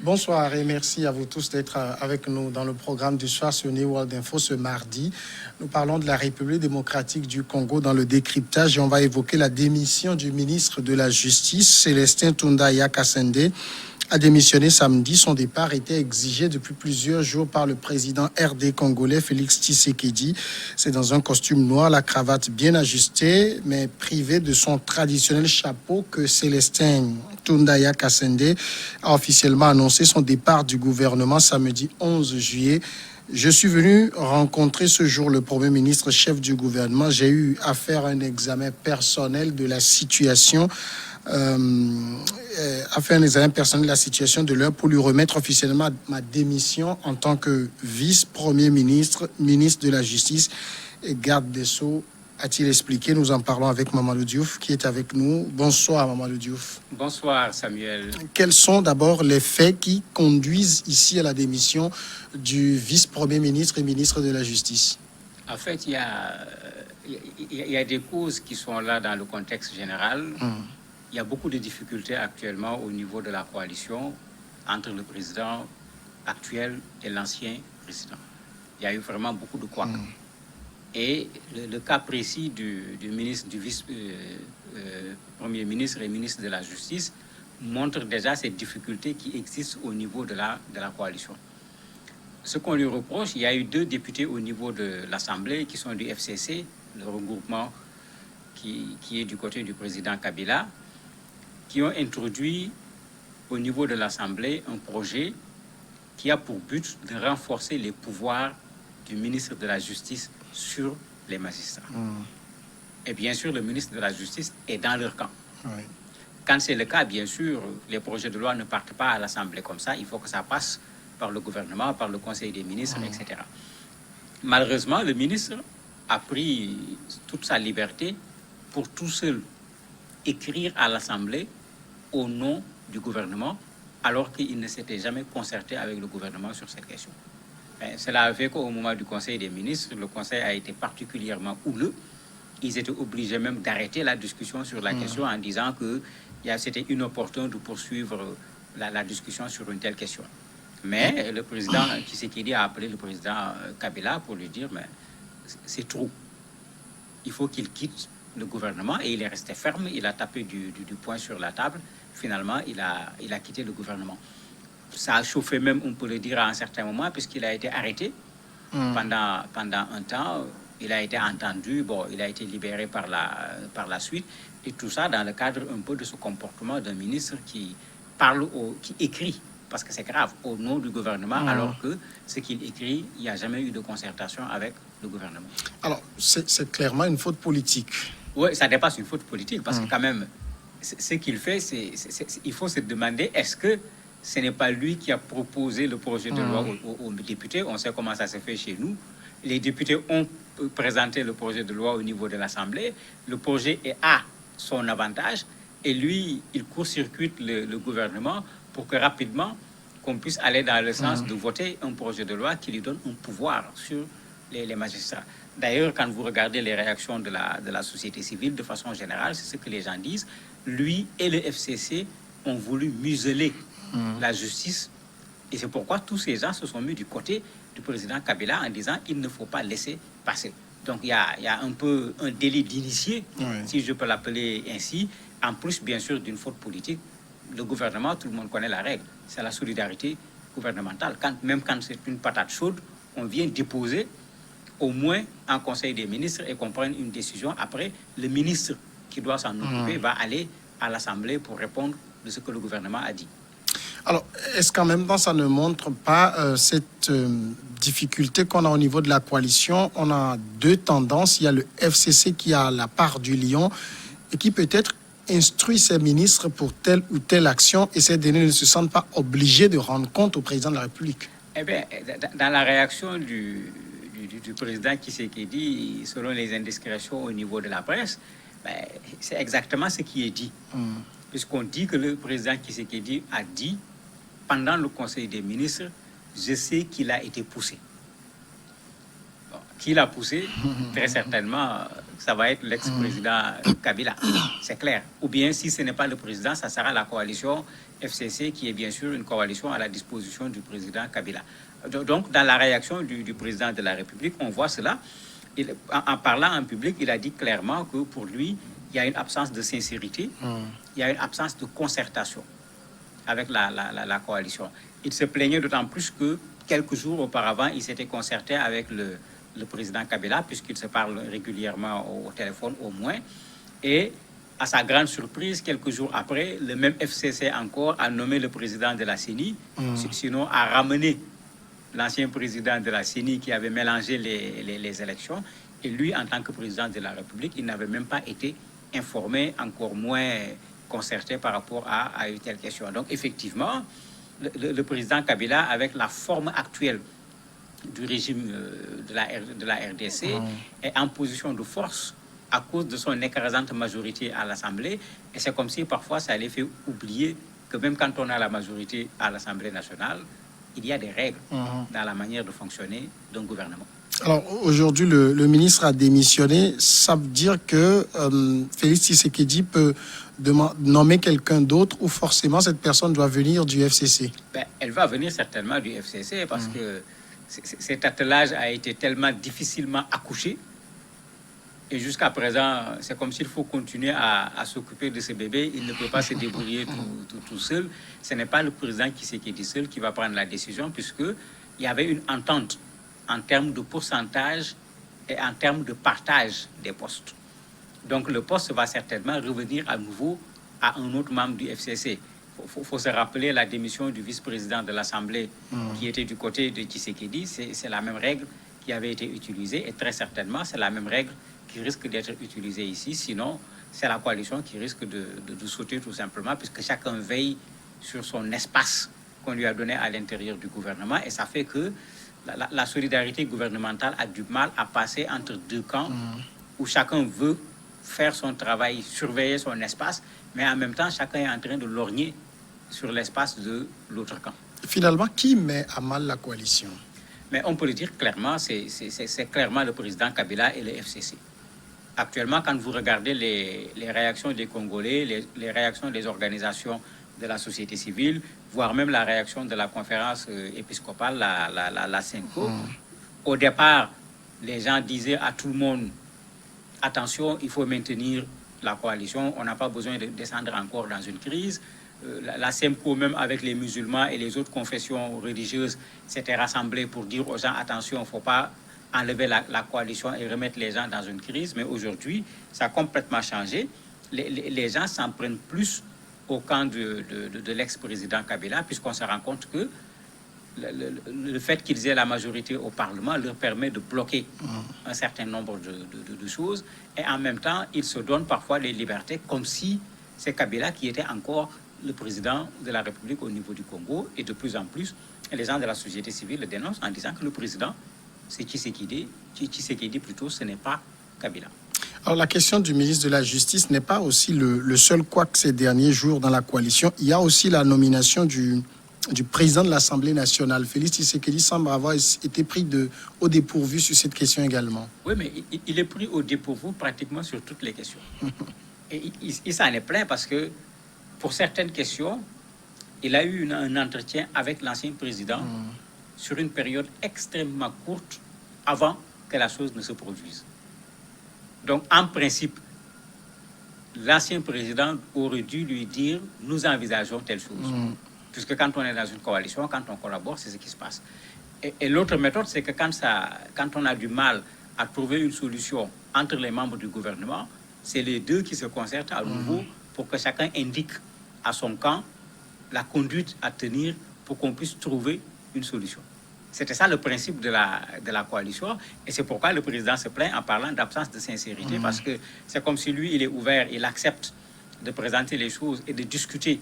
Bonsoir et merci à vous tous d'être avec nous dans le programme du soir sur New World Info ce mardi. Nous parlons de la République démocratique du Congo dans le décryptage et on va évoquer la démission du ministre de la Justice, Célestin Tundaya Kassende, a démissionné samedi. Son départ était exigé depuis plusieurs jours par le président RD congolais Félix Tshisekedi. C'est dans un costume noir, la cravate bien ajustée, mais privé de son traditionnel chapeau que Célestin Tundaya Kassende a officiellement annoncé son départ du gouvernement samedi 11 juillet. Je suis venu rencontrer ce jour le Premier ministre, chef du gouvernement. J'ai eu à faire un examen personnel de la situation a fait un examen personnel de la situation de l'heure pour lui remettre officiellement ma démission en tant que vice-premier ministre, ministre de la Justice et garde des Sceaux, a-t-il expliqué. Nous en parlons avec Mamadou Diouf qui est avec nous. Bonsoir Mamadou Diouf. Bonsoir Samuel. Quels sont d'abord les faits qui conduisent ici à la démission du vice-premier ministre et ministre de la Justice? En fait, il y a des causes qui sont là dans le contexte général. Il y a beaucoup de difficultés actuellement au niveau de la coalition entre le président actuel et l'ancien président. Il y a eu vraiment beaucoup de couacs. Et le cas précis du vice-premier ministre et ministre de la Justice montre déjà ces difficultés qui existent au niveau de la coalition. Ce qu'on lui reproche, il y a eu 2 députés au niveau de l'Assemblée qui sont du FCC, le regroupement qui est du côté du président Kabila, qui ont introduit au niveau de l'Assemblée un projet qui a pour but de renforcer les pouvoirs du ministre de la Justice sur les magistrats. Et bien sûr, le ministre de la Justice est dans leur camp. Quand c'est le cas, bien sûr, les projets de loi ne partent pas à l'Assemblée comme ça. Il faut que ça passe par le gouvernement, par le Conseil des ministres, etc. Malheureusement, le ministre a pris toute sa liberté pour tout seul écrire à l'Assemblée au nom du gouvernement, alors qu'il ne s'était jamais concerté avec le gouvernement sur cette question. Cela a fait qu'au moment du Conseil des ministres, le Conseil a été particulièrement houleux. Ils étaient obligés même d'arrêter la discussion sur la question en disant que c'était inopportun de poursuivre la discussion sur une telle question. Mais le président Tshisekedi a appelé le président Kabila pour lui dire mais c'est trop. Il faut qu'il quitte le gouvernement et il est resté ferme. Il a tapé du poing sur la table. Finalement, il a quitté le gouvernement. Ça a chauffé même, on peut le dire, à un certain moment, puisqu'il a été arrêté pendant un temps. Il a été entendu, il a été libéré par la suite. Et tout ça dans le cadre un peu de ce comportement d'un ministre qui qui écrit, parce que c'est grave, au nom du gouvernement, alors que ce qu'il écrit, il n'y a jamais eu de concertation avec le gouvernement. Alors, c'est clairement une faute politique. Oui, ça dépasse une faute politique, parce que quand même, ce qu'il fait, il faut se demander, est-ce que ce n'est pas lui qui a proposé le projet de loi aux députés? On sait comment ça se fait chez nous. Les députés ont présenté le projet de loi au niveau de l'Assemblée. Le projet est à son avantage. Et lui, il court-circuite le gouvernement pour que rapidement, qu'on puisse aller dans le sens de voter un projet de loi qui lui donne un pouvoir sur les magistrats. D'ailleurs, quand vous regardez les réactions de la société civile, de façon générale, c'est ce que les gens disent. Lui et le FCC ont voulu museler la justice. Et c'est pourquoi tous ces gens se sont mis du côté du président Kabila en disant il ne faut pas laisser passer. Donc il y a un peu un délit d'initié, si je peux l'appeler ainsi, en plus bien sûr d'une faute politique. Le gouvernement, tout le monde connaît la règle, c'est la solidarité gouvernementale. Même quand c'est une patate chaude, on vient déposer au moins en Conseil des ministres et qu'on prenne une décision. Après, le ministre qui doit s'en occuper va aller à l'Assemblée pour répondre de ce que le gouvernement a dit. Alors, est-ce qu'en même temps, ça ne montre pas cette difficulté qu'on a au niveau de la coalition? On a 2 tendances. Il y a le FCC qui a la part du lion et qui peut-être instruit ses ministres pour telle ou telle action et ces derniers ne se sentent pas obligés de rendre compte au président de la République. Eh bien, dans la réaction du président Tshisekedi, selon les indiscrétions au niveau de la presse, c'est exactement ce qui est dit. Puisqu'on dit que le président Tshisekedi a dit, pendant le Conseil des ministres, je sais qu'il a été poussé. Qui l'a poussé? Très certainement ça va être l'ex-président Kabila. C'est clair. Ou bien, si ce n'est pas le président, ça sera la coalition FCC, qui est bien sûr une coalition à la disposition du président Kabila. Donc, dans la réaction du président de la République, on voit cela. En parlant en public, il a dit clairement que pour lui, il y a une absence de sincérité, il y a une absence de concertation avec la coalition. Il se plaignait d'autant plus que quelques jours auparavant, il s'était concerté avec le président Kabila, puisqu'ils se parlent régulièrement au téléphone au moins. Et à sa grande surprise, quelques jours après, le même FCC encore a nommé le président de la CENI, sinon a ramené l'ancien président de la CENI qui avait mélangé les élections. Et lui, en tant que président de la République, il n'avait même pas été informé, encore moins concerté par rapport à une telle question. Donc, effectivement, le président Kabila, avec la forme actuelle du régime de la RDC, est en position de force à cause de son écrasante majorité à l'Assemblée. Et c'est comme si parfois ça allait faire oublier que même quand on a la majorité à l'Assemblée nationale, il y a des règles dans la manière de fonctionner d'un gouvernement. Alors aujourd'hui, le ministre a démissionné. Ça veut dire que Félix Tshisekedi peut nommer quelqu'un d'autre ou forcément cette personne doit venir du FCC? Elle va venir certainement du FCC parce que cet attelage a été tellement difficilement accouché. Et jusqu'à présent, c'est comme s'il faut continuer à s'occuper de ce bébé. Il ne peut pas se débrouiller tout seul. Ce n'est pas le président Tshisekedi seul qui va prendre la décision, puisqu'il y avait une entente en termes de pourcentage et en termes de partage des postes. Donc le poste va certainement revenir à nouveau à un autre membre du FCC. Il faut se rappeler la démission du vice-président de l'Assemblée qui était du côté de Tshisekedi. C'est la même règle qui avait été utilisée et très certainement c'est la même règle qui risque d'être utilisée ici. Sinon, c'est la coalition qui risque de sauter tout simplement, puisque chacun veille sur son espace qu'on lui a donné à l'intérieur du gouvernement. Et ça fait que la solidarité gouvernementale a du mal à passer entre deux camps où chacun veut faire son travail, surveiller son espace, mais en même temps, chacun est en train de lorgner sur l'espace de l'autre camp. Finalement, qui met à mal la coalition? Mais on peut le dire clairement, c'est clairement le président Kabila et le FCC. Actuellement, quand vous regardez les réactions des Congolais, les réactions des organisations de la société civile, voire même la réaction de la conférence épiscopale, la CENCO, au départ, les gens disaient à tout le monde, attention, il faut maintenir la coalition, on n'a pas besoin de descendre encore dans une crise. La CEMCO, même avec les musulmans et les autres confessions religieuses, s'était rassemblée pour dire aux gens, attention, il ne faut pas enlever la coalition et remettre les gens dans une crise. Mais aujourd'hui, ça a complètement changé. Les gens s'en prennent plus au camp de l'ex-président Kabila, puisqu'on se rend compte que le fait qu'ils aient la majorité au Parlement leur permet de bloquer un certain nombre de choses. Et en même temps, ils se donnent parfois les libertés, comme si c'est Kabila qui était encore le président de la République au niveau du Congo. Et de plus en plus, les gens de la société civile le dénoncent en disant que le président, c'est Tshisekedi plutôt, ce n'est pas Kabila. Alors la question du ministre de la Justice n'est pas aussi le seul couac ces derniers jours dans la coalition. Il y a aussi la nomination du président de l'Assemblée nationale. Félix Tshisekedi semble avoir été pris au dépourvu sur cette question également. Oui, mais il est pris au dépourvu pratiquement sur toutes les questions. Et il s'en est plein parce que pour certaines questions, il a eu un entretien avec l'ancien président sur une période extrêmement courte avant que la chose ne se produise. Donc, en principe, l'ancien président aurait dû lui dire « nous envisageons telle chose ». Puisque quand on est dans une coalition, quand on collabore, c'est ce qui se passe. Et l'autre méthode, c'est que quand on a du mal à trouver une solution entre les membres du gouvernement, c'est les deux qui se concertent à nouveau pour que chacun indique à son camp la conduite à tenir pour qu'on puisse trouver une solution. C'était ça le principe de la coalition. Et c'est pourquoi le président se plaint en parlant d'absence de sincérité, parce que c'est comme si lui, il est ouvert, il accepte de présenter les choses et de discuter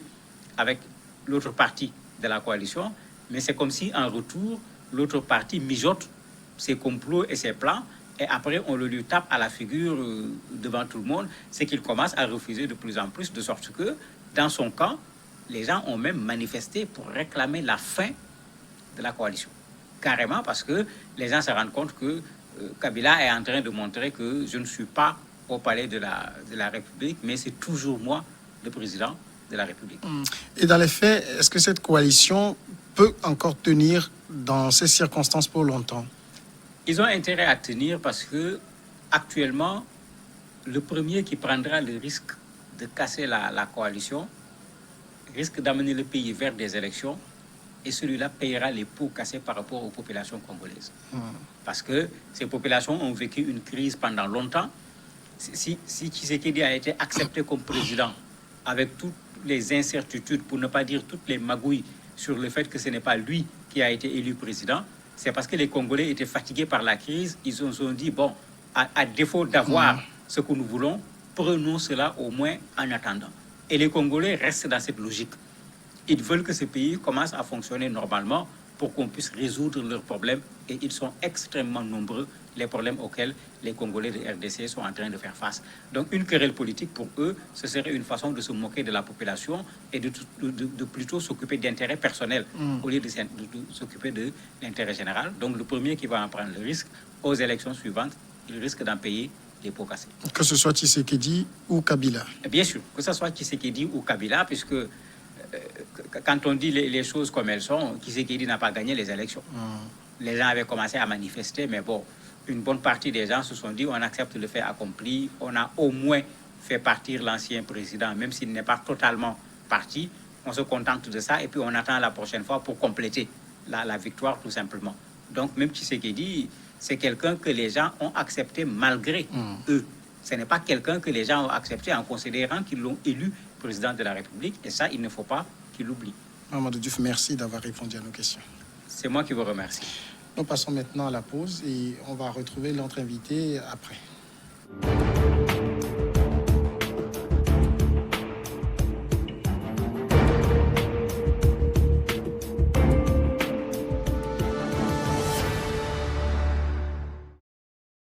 avec l'autre partie de la coalition, mais c'est comme si en retour, l'autre partie mijote ses complots et ses plans, et après on le lui tape à la figure devant tout le monde, c'est qu'il commence à refuser de plus en plus, de sorte que dans son camp, les gens ont même manifesté pour réclamer la fin de la coalition. Carrément, parce que les gens se rendent compte que Kabila est en train de montrer que je ne suis pas au palais de la République, mais c'est toujours moi, le président de la République. Et dans les faits, est-ce que cette coalition peut encore tenir dans ces circonstances pour longtemps? Ils ont intérêt à tenir parce que actuellement, le premier qui prendra le risque de casser la coalition risque d'amener le pays vers des élections et celui-là payera les pots cassés par rapport aux populations congolaises. Parce que ces populations ont vécu une crise pendant longtemps. Si Tshisekedi a été accepté comme président avec toutes les incertitudes, pour ne pas dire toutes les magouilles sur le fait que ce n'est pas lui qui a été élu président, c'est parce que les Congolais étaient fatigués par la crise. Ils se sont dit, bon, à défaut d'avoir ce que nous voulons, prenons cela au moins en attendant. Et les Congolais restent dans cette logique. Ils veulent que ce pays commence à fonctionner normalement pour qu'on puisse résoudre leurs problèmes. Et ils sont extrêmement nombreux, les problèmes auxquels les Congolais de RDC sont en train de faire face. Donc une querelle politique, pour eux, ce serait une façon de se moquer de la population et de plutôt s'occuper d'intérêts personnels au lieu de s'occuper de l'intérêt général. Donc le premier qui va en prendre le risque aux élections suivantes, il risque d'en payer les pots cassés. Que ce soit Tshisekedi ou Kabila? Bien sûr, que ce soit Tshisekedi ou Kabila, puisque quand on dit les choses comme elles sont, Tshisekedi n'a pas gagné les élections. Les gens avaient commencé à manifester, mais bon, une bonne partie des gens se sont dit on accepte le fait accompli, on a au moins fait partir l'ancien président, même s'il n'est pas totalement parti, on se contente de ça et puis on attend la prochaine fois pour compléter la victoire tout simplement. Donc même Tshisekedi, c'est quelqu'un que les gens ont accepté malgré eux. Ce n'est pas quelqu'un que les gens ont accepté en considérant qu'ils l'ont élu président de la République. Et ça, il ne faut pas qu'il l'oublie. Mamadou Diouf, merci d'avoir répondu à nos questions. C'est moi qui vous remercie. Nous passons maintenant à la pause et on va retrouver notre invité après.